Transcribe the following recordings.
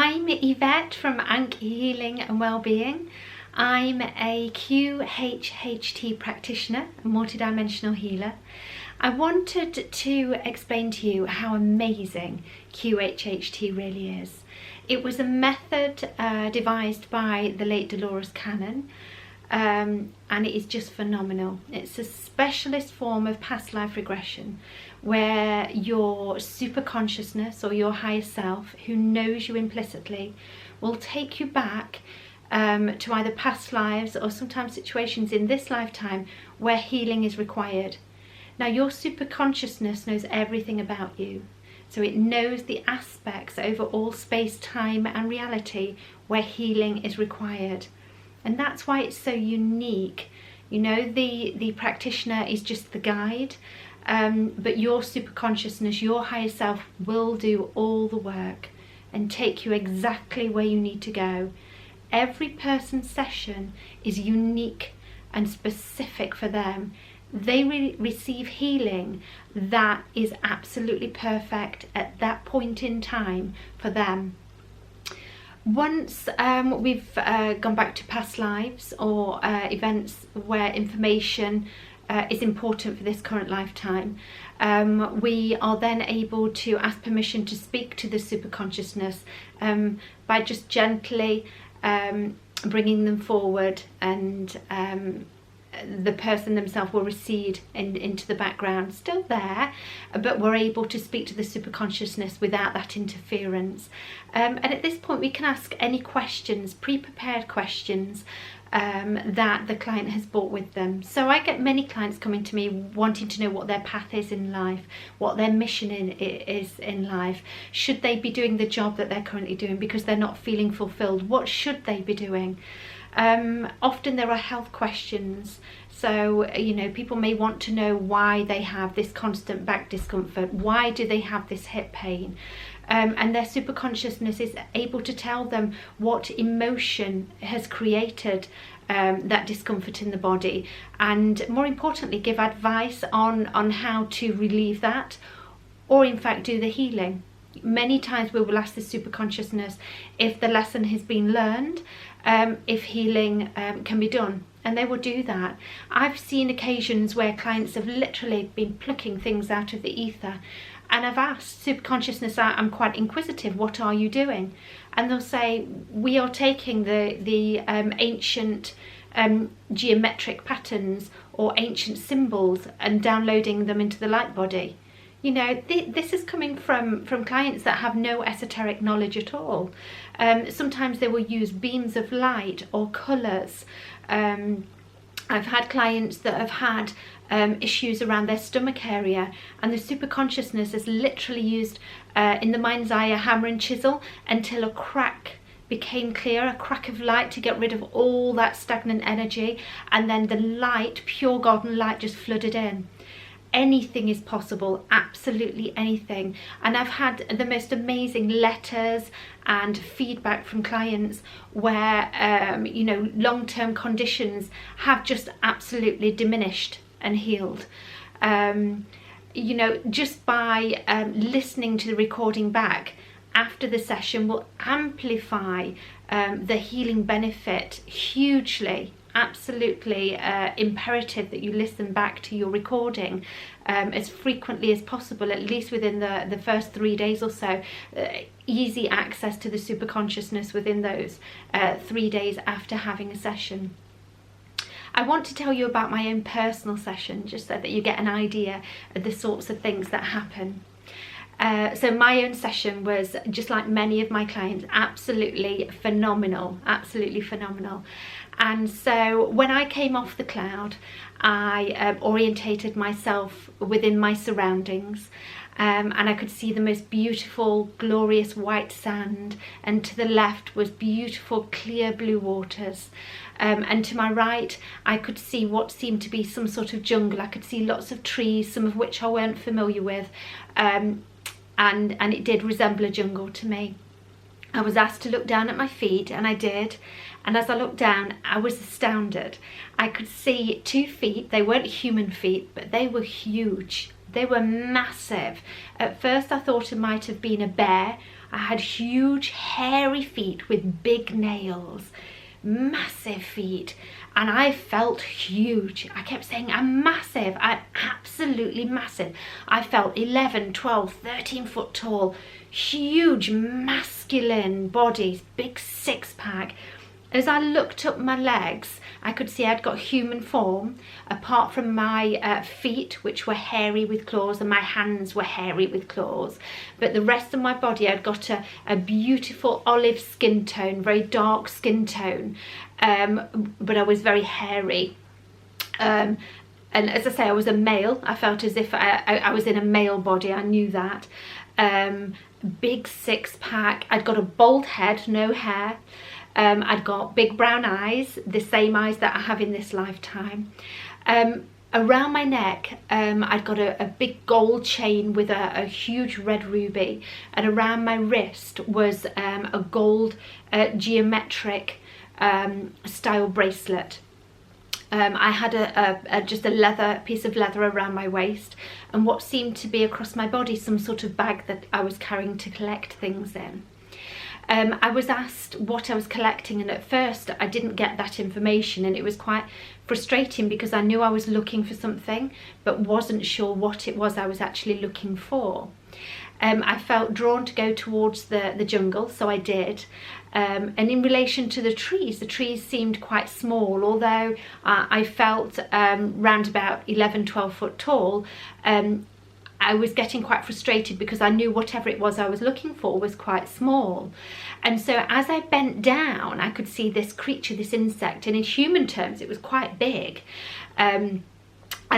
I'm Yvette from Ankh Healing and Wellbeing. I'm a QHHT Practitioner, a multidimensional healer. I wanted to explain to you how amazing QHHT really is. It was a method devised by the late Dolores Cannon, and it is just phenomenal. It's a specialist form of past-life-regression where your superconsciousness or your higher self, who knows you implicitly, will take you back to either past lives or sometimes situations in this lifetime where healing is required. Now, your superconsciousness knows everything about you. So it knows the aspects over all space, time and reality where healing is required. And that's why it's so unique. You know, the practitioner is just the guide, but your superconsciousness, your higher self, will do all the work and take you exactly where you need to go. Every person's session is unique and specific for them. They receive healing that is absolutely perfect at that point in time for them. Once we've gone back to past lives or events where information is important for this current lifetime, we are then able to ask permission to speak to the superconsciousness by just gently bringing them forward, and the person themselves will recede into the background, still there, but we're able to speak to the superconsciousness without that interference. And at this point we can ask any questions, pre-prepared questions that the client has brought with them. So I get many clients coming to me wanting to know what their path is in life, what their mission is in life. Should they be doing the job that they're currently doing because they're not feeling fulfilled? What should they be doing? Often there are health questions, so people may want to know why they have this constant back discomfort, why do they have this hip pain, and their superconsciousness is able to tell them what emotion has created that discomfort in the body, and more importantly give advice on how to relieve that, or in fact do the healing. Many times we will ask the superconsciousness if the lesson has been learned, if healing can be done, and they will do that. I've seen occasions where clients have literally been plucking things out of the ether, and I've asked superconsciousness, I'm quite inquisitive, what are you doing? And they'll say, we are taking the ancient geometric patterns or ancient symbols and downloading them into the light body. You know, this is coming from clients that have no esoteric knowledge at all. Sometimes they will use beams of light or colours. I've had clients that have had issues around their stomach area, and the superconsciousness has literally used, in the mind's eye, a hammer and chisel until a crack became clear, a crack of light to get rid of all that stagnant energy, and then the light, pure golden light, just flooded in. Anything is possible, absolutely anything. And I've had the most amazing letters and feedback from clients where long-term conditions have just absolutely diminished and healed. Just by listening to the recording back after the session will amplify the healing benefit hugely. Absolutely imperative that you listen back to your recording as frequently as possible, at least within the first 3 days or so. Easy access to the superconsciousness within those 3 days after having a session. I want to tell you about my own personal session, just so that you get an idea of the sorts of things that happen. So my own session was, just like many of my clients, absolutely phenomenal, absolutely phenomenal. And so when I came off the cloud, I orientated myself within my surroundings, and I could see the most beautiful, glorious white sand, and to the left was beautiful, clear blue waters. And to my right, I could see what seemed to be some sort of jungle. I could see lots of trees, some of which I weren't familiar with, and it did resemble a jungle to me. I was asked to look down at my feet, and I did. And as I looked down, I was astounded. I could see 2 feet. They weren't human feet, but they were huge. They were massive. At first I thought it might have been a bear I had huge hairy feet with big nails, massive feet, and I felt huge. I kept saying, I'm massive, I'm absolutely massive. I felt 11, 12, 13 foot tall, huge masculine bodies, big six-pack. As I looked up my legs, I could see I'd got human form, apart from my feet, which were hairy with claws, and my hands were hairy with claws. But the rest of my body, I'd got a beautiful olive skin tone, very dark skin tone, but I was very hairy. And as I say, I was a male. I felt as if I was in a male body, I knew that. Big six-pack, I'd got a bald head, no hair. I'd got big brown eyes, the same eyes that I have in this lifetime. Around my neck, I'd got a big gold chain with a huge red ruby, and around my wrist was a gold geometric style bracelet. I had just a piece of leather around my waist, and what seemed to be across my body some sort of bag that I was carrying to collect things in. I was asked what I was collecting, and at first I didn't get that information, and it was quite frustrating because I knew I was looking for something but wasn't sure what it was I was actually looking for. I felt drawn to go towards the jungle, so I did. And in relation to the trees seemed quite small, although I felt round about 11, 12 foot tall. I was getting quite frustrated because I knew whatever it was I was looking for was quite small. And so as I bent down, I could see this creature, this insect, and in human terms it was quite big. And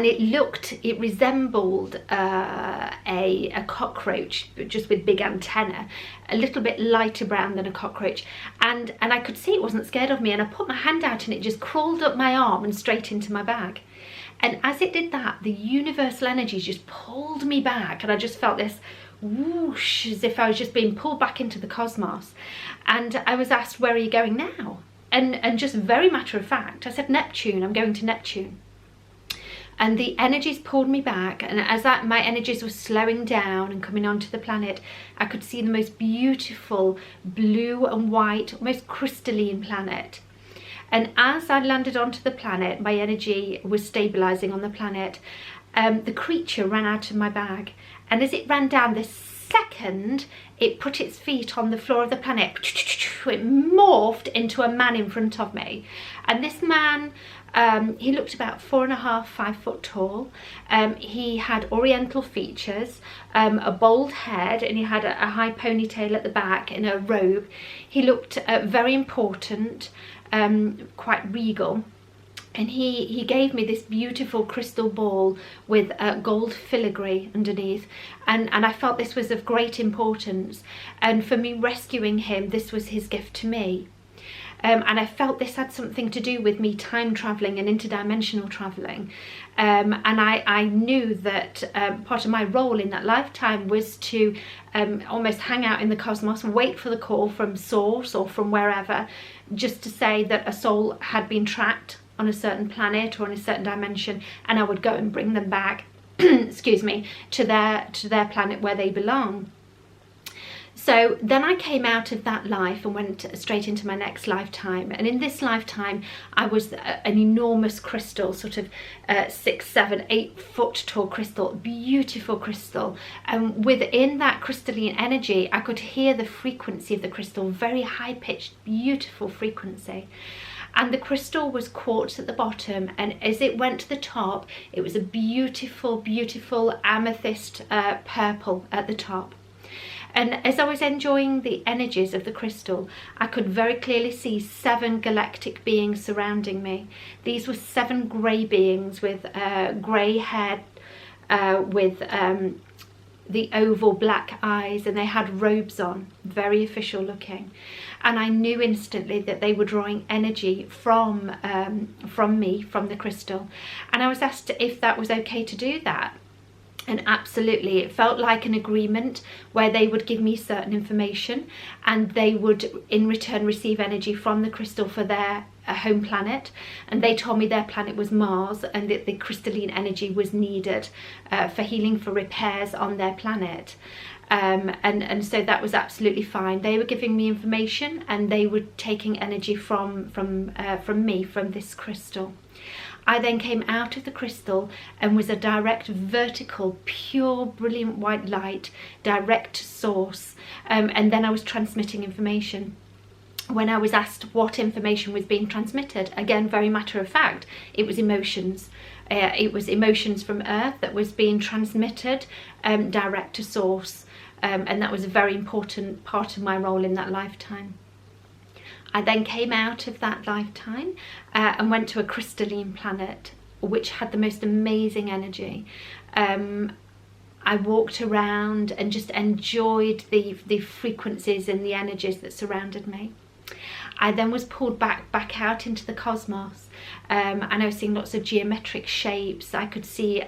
it resembled a cockroach, but just with big antennae, a little bit lighter brown than a cockroach. And I could see it wasn't scared of me, and I put my hand out and it just crawled up my arm and straight into my bag. And as it did that, the universal energies just pulled me back, and I just felt this whoosh, as if I was just being pulled back into the cosmos. And I was asked, where are you going now? And just very matter of fact, I said, Neptune, I'm going to Neptune. And the energies pulled me back, and as my energies were slowing down and coming onto the planet, I could see the most beautiful blue and white, almost crystalline planet. And as I landed onto the planet, my energy was stabilizing on the planet. The creature ran out of my bag, and as it ran down, this second it put its feet on the floor of the planet, it morphed into a man in front of me. And this man, he looked about 4.5, 5 foot tall. He had oriental features, a bald head, and he had a high ponytail at the back and a robe. He looked very important, quite regal. And he gave me this beautiful crystal ball with gold filigree underneath, and I felt this was of great importance, and for me rescuing him, this was his gift to me. And I felt this had something to do with me time traveling and interdimensional traveling, and I knew that part of my role in that lifetime was to almost hang out in the cosmos, wait for the call from source or from wherever, just to say that a soul had been trapped on a certain planet or in a certain dimension, and I would go and bring them back excuse me, to their planet where they belong. So then I came out of that life and went straight into my next lifetime, and in this lifetime I was an enormous crystal, sort of 6, 7, 8 foot tall crystal, beautiful crystal, and within that crystalline energy I could hear the frequency of the crystal, very high pitched, beautiful frequency. And the crystal was quartz at the bottom, and as it went to the top, it was a beautiful, beautiful amethyst purple at the top. And as I was enjoying the energies of the crystal, I could very clearly see 7 galactic beings surrounding me. These were 7 grey beings with grey hair, with the oval black eyes, and they had robes on, very official looking. And I knew instantly that they were drawing energy from me, from the crystal. And I was asked if that was okay to do that. And absolutely, it felt like an agreement where they would give me certain information, and they would in return receive energy from the crystal for their home planet. And they told me their planet was Mars, and that the crystalline energy was needed for healing, for repairs on their planet. and so that was absolutely fine. They were giving me information, and they were taking energy from me, from this crystal. I then came out of the crystal and was a direct vertical, pure, brilliant white light, direct source, and then I was transmitting information. When I was asked what information was being transmitted, again, very matter of fact, it was emotions. It was emotions from Earth that was being transmitted direct to source, and that was a very important part of my role in that lifetime. I then came out of that lifetime and went to a crystalline planet, which had the most amazing energy. I walked around and just enjoyed the frequencies and the energies that surrounded me. I then was pulled back out into the cosmos, and I was seeing lots of geometric shapes. I could see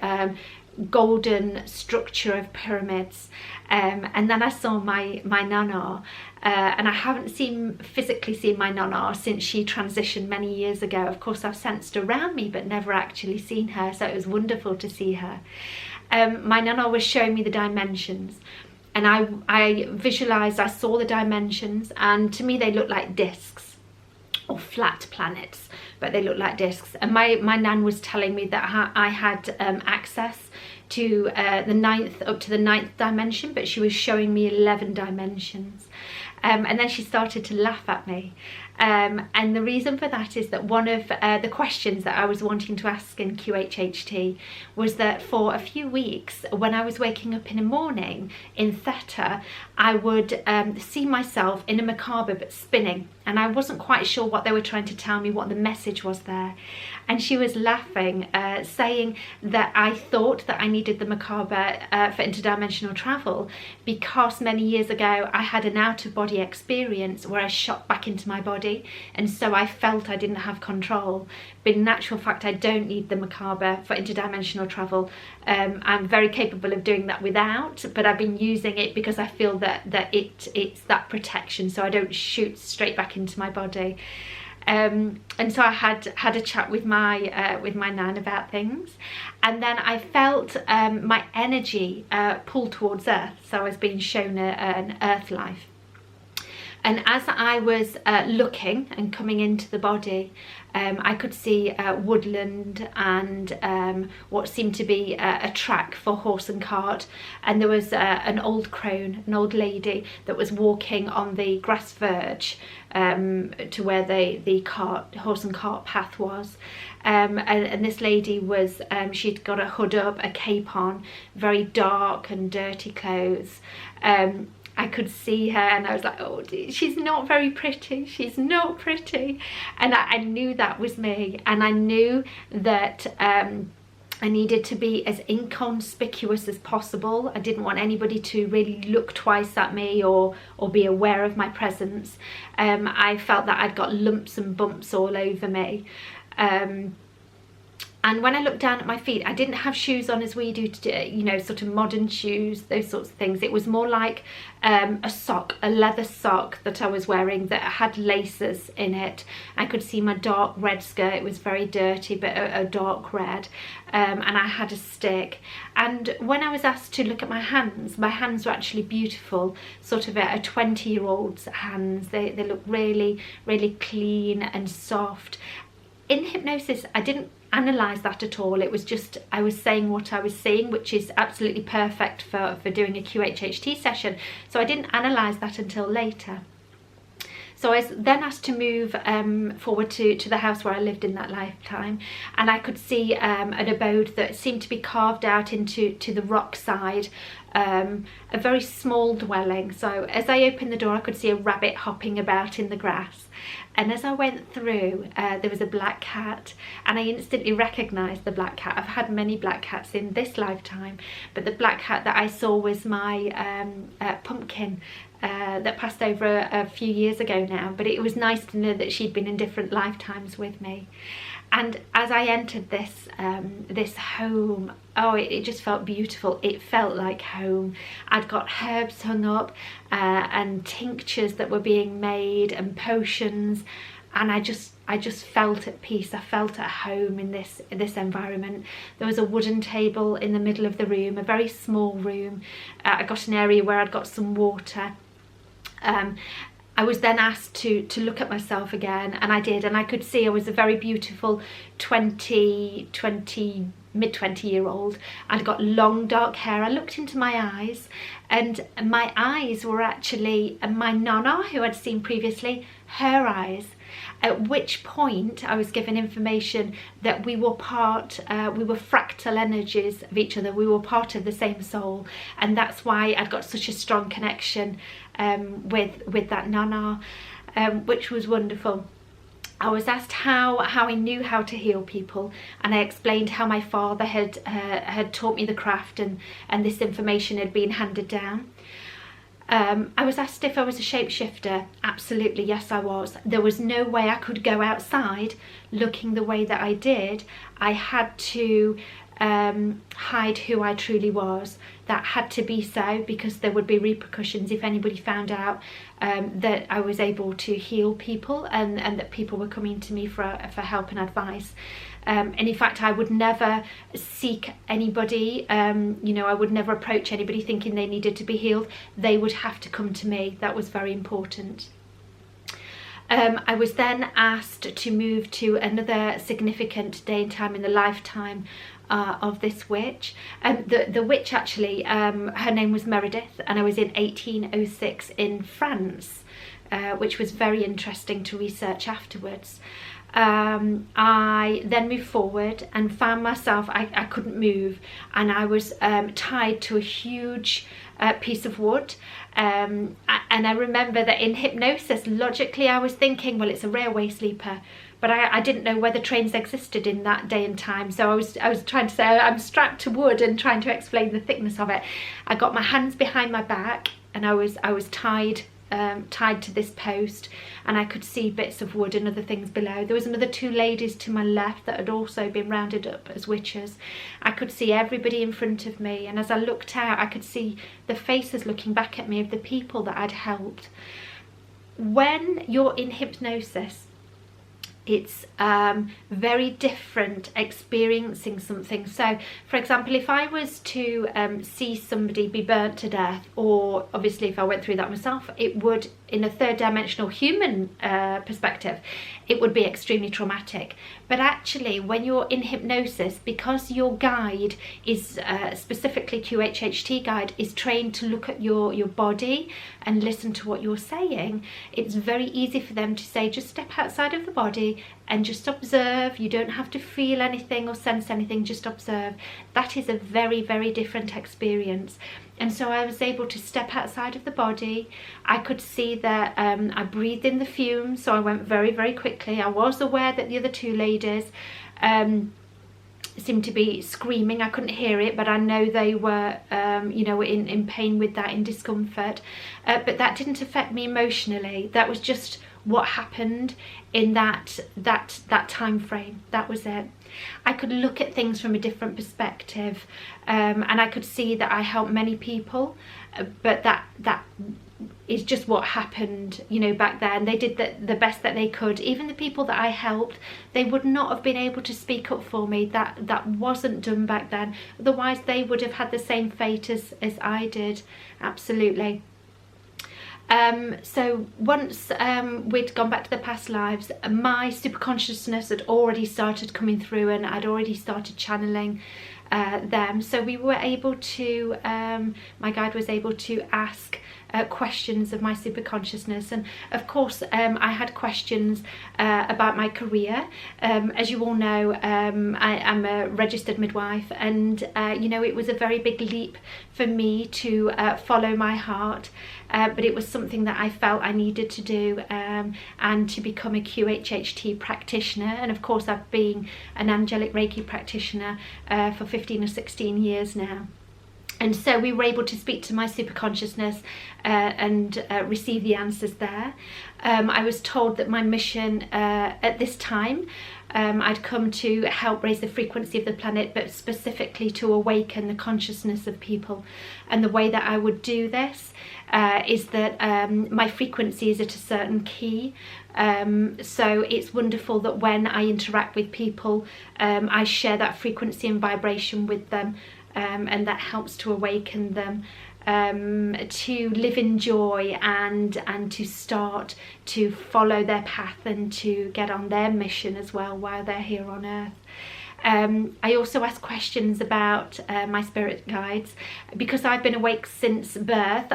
golden structure of pyramids, and then I saw my nana, and I haven't physically seen my nana since she transitioned many years ago. Of course, I've sensed around me but never actually seen her, so it was wonderful to see her. My nana was showing me the dimensions, and I visualized, I saw the dimensions, and to me they looked like discs or flat planets, but they looked like discs. And my nan was telling me that I had access to the 9th, up to the 9th dimension, but she was showing me 11 dimensions. And then she started to laugh at me. And the reason for that is that one of the questions that I was wanting to ask in QHHT was that for a few weeks, when I was waking up in the morning in Theta, I would see myself in a macabre but spinning, and I wasn't quite sure what they were trying to tell me, what the message was there. And she was laughing, saying that I thought that I needed the macabre for interdimensional travel because many years ago I had an out-of-body experience where I shot back into my body, and so I felt I didn't have control. But in actual fact, I don't need the macabre for interdimensional travel. I'm very capable of doing that without, but I've been using it because I feel that it's that protection, so I don't shoot straight back into my body. And so I had a chat with my nan about things, and then I felt my energy pull towards Earth. So I was being shown an Earth life. And as I was looking and coming into the body, I could see woodland and what seemed to be a track for horse and cart. And there was an old crone, an old lady that was walking on the grass verge to where the horse and cart path was. And this lady was, she'd got a hood up, a cape on, very dark and dirty clothes. I could see her and I was like, oh, she's not very pretty, she's not pretty. And I knew that was me, and I knew that I needed to be as inconspicuous as possible. I didn't want anybody to really look twice at me or be aware of my presence. I felt that I'd got lumps and bumps all over me. And when I looked down at my feet, I didn't have shoes on as we do today, you know, sort of modern shoes, those sorts of things. It was more like a sock, a leather sock that I was wearing that had laces in it. I could see my dark red skirt. It was very dirty, but a dark red. And I had a stick. And when I was asked to look at my hands were actually beautiful, sort of a 20-year-old's hands. They look really, really clean and soft. In hypnosis, I didn't analyze that at all. It was just, I was saying what I was seeing, which is absolutely perfect for doing a QHHT session. So I didn't analyze that until later. So I was then asked to move forward to the house where I lived in that lifetime, and I could see an abode that seemed to be carved out into the rock side, a very small dwelling. So as I opened the door, I could see a rabbit hopping about in the grass. And as I went through, there was a black cat, and I instantly recognised the black cat. I've had many black cats in this lifetime, but the black cat that I saw was my pumpkin that passed over a few years ago now. But it was nice to know that she'd been in different lifetimes with me. And as I entered this this home, oh, it just felt beautiful. It felt like home. I'd got herbs hung up and tinctures that were being made and potions, and I I just felt at peace. I felt at home in this environment. There was a wooden table in the middle of the room, a very small room. I got an area where I'd got some water. I was then asked to look at myself again, and I did, and I could see I was a very beautiful mid-20-year-old. I'd got long dark hair. I looked into my eyes, and my eyes were actually my nana, who I'd seen previously, her eyes. At which point I was given information that we were we were fractal energies of each other. We were part of the same soul, and that's why I'd got such a strong connection with that nana, which was wonderful. I was asked how I knew how to heal people, and I explained how my father had taught me the craft, and this information had been handed down. I was asked if I was a shapeshifter. Absolutely, yes, I was. There was no way I could go outside looking the way that I did. I had to hide who I truly was. That had to be so, because there would be repercussions if anybody found out that I was able to heal people, and that people were coming to me for help and advice. And in fact, I would never seek anybody, you know, I would never approach anybody thinking they needed to be healed. They would have to come to me. That was very important. I was then asked to move to another significant day and time in the lifetime of this witch. The witch actually, her name was Meredith, and I was in 1806 in France, which was very interesting to research afterwards. I then moved forward and found myself, I couldn't move, and I was tied to a huge piece of wood, and I remember that in hypnosis, logically I was thinking, well, it's a railway sleeper, but I didn't know whether trains existed in that day and time, so I was trying to say I'm strapped to wood and trying to explain the thickness of it. I got my hands behind my back, and I was tied to this post, and I could see bits of wood and other things below. There was another two ladies to my left that had also been rounded up as witches. I could see everybody in front of me, and as I looked out, I could see the faces looking back at me of the people that I'd helped. When you're in hypnosis, it's very different experiencing something. So, for example, if I was to see somebody be burnt to death, or obviously if I went through that myself, it would, in a third dimensional human perspective, it would be extremely traumatic. But actually, when you're in hypnosis, because your guide is specifically QHHT guide is trained to look at your body and listen to what you're saying, it's very easy for them to say, just step outside of the body and just observe. You don't have to feel anything or sense anything, just observe. That is a very, very different experience. And so I was able to step outside of the body. I could see that I breathed in the fumes, so I went very, very quickly. I was aware that the other two ladies seemed to be screaming. I couldn't hear it, but I know they were, you know, in pain with that, in discomfort. But that didn't affect me emotionally. That was just what happened in that time frame. That was it. I could look at things from a different perspective, and I could see that I helped many people, but that is just what happened, you know, back then. They did the best that they could. Even the people that I helped, they would not have been able to speak up for me. That wasn't done back then. Otherwise they would have had the same fate as I did. Absolutely. So once we'd gone back to the past lives, my superconsciousness had already started coming through, and I'd already started channeling them. So we were able to, my guide was able to ask questions of my superconsciousness, and of course I had questions about my career. As you all know, I'm a registered midwife, and you know, it was a very big leap for me to follow my heart, but it was something that I felt I needed to do, and to become a QHHT practitioner. And of course I've been an Angelic Reiki practitioner for 15 or 16 years now. And so we were able to speak to my superconsciousness and receive the answers there. I was told that my mission at this time, I'd come to help raise the frequency of the planet, but specifically to awaken the consciousness of people. And the way that I would do this is that my frequency is at a certain key. So it's wonderful that when I interact with people, I share that frequency and vibration with them, and that helps to awaken them to live in joy and to start to follow their path and to get on their mission as well while they're here on earth. I also ask questions about my spirit guides. Because I've been awake since birth,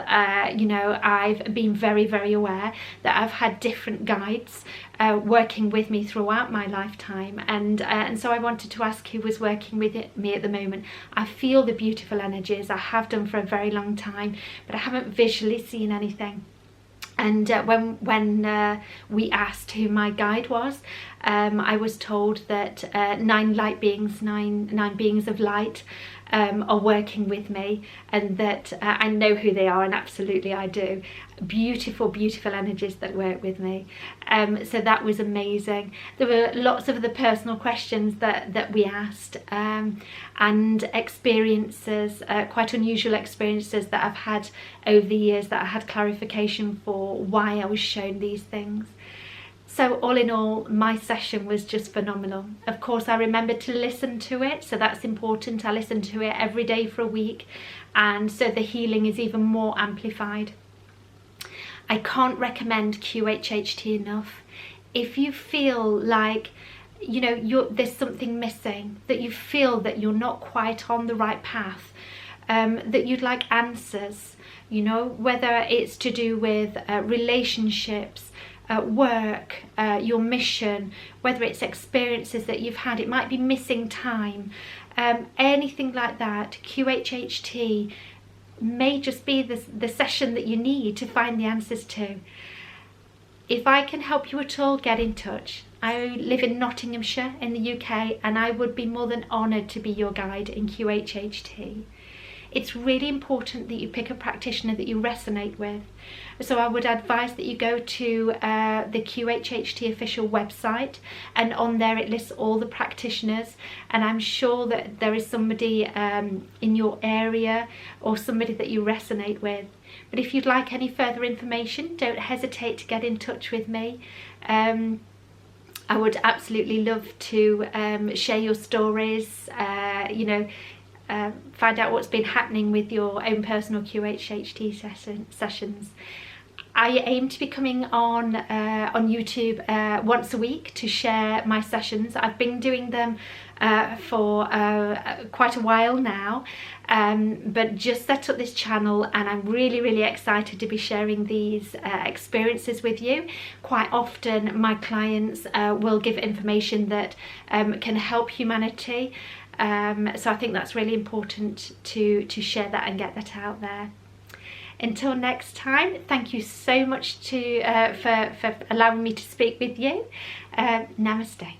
you know, I've been very, very aware that I've had different guides working with me throughout my lifetime, and so I wanted to ask who was working with me at the moment. I feel the beautiful energies. I have done for a very long time, but I haven't visually seen anything. And when we asked who my guide was, I was told that 9 light beings, nine beings of light, are working with me, and that I know who they are, and absolutely I do. Beautiful, beautiful energies that work with me. So that was amazing. There were lots of other personal questions that we asked, and experiences, quite unusual experiences that I've had over the years that I had clarification for why I was shown these things. So all in all, my session was just phenomenal. Of course, I remembered to listen to it, so that's important. I listened to it every day for a week, and so the healing is even more amplified. I can't recommend QHHT enough. If you feel like, you know, there's something missing, that you feel that you're not quite on the right path, that you'd like answers, you know, whether it's to do with relationships, work, your mission, whether it's experiences that you've had, it might be missing time, anything like that, QHHT may just be the session that you need to find the answers to. If I can help you at all, get in touch. I live in Nottinghamshire in the UK, and I would be more than honoured to be your guide in QHHT. It's really important that you pick a practitioner that you resonate with. So I would advise that you go to the QHHT official website, and on there it lists all the practitioners, and I'm sure that there is somebody in your area or somebody that you resonate with. But if you'd like any further information, don't hesitate to get in touch with me. I would absolutely love to share your stories, you know, find out what's been happening with your own personal QHHT sessions. I aim to be coming on YouTube once a week to share my sessions. I've been doing them for quite a while now, but just set up this channel, and I'm really, really excited to be sharing these experiences with you. Quite often my clients will give information that can help humanity. So I think that's really important to share that and get that out there. Until next time, thank you so much for allowing me to speak with you. Namaste.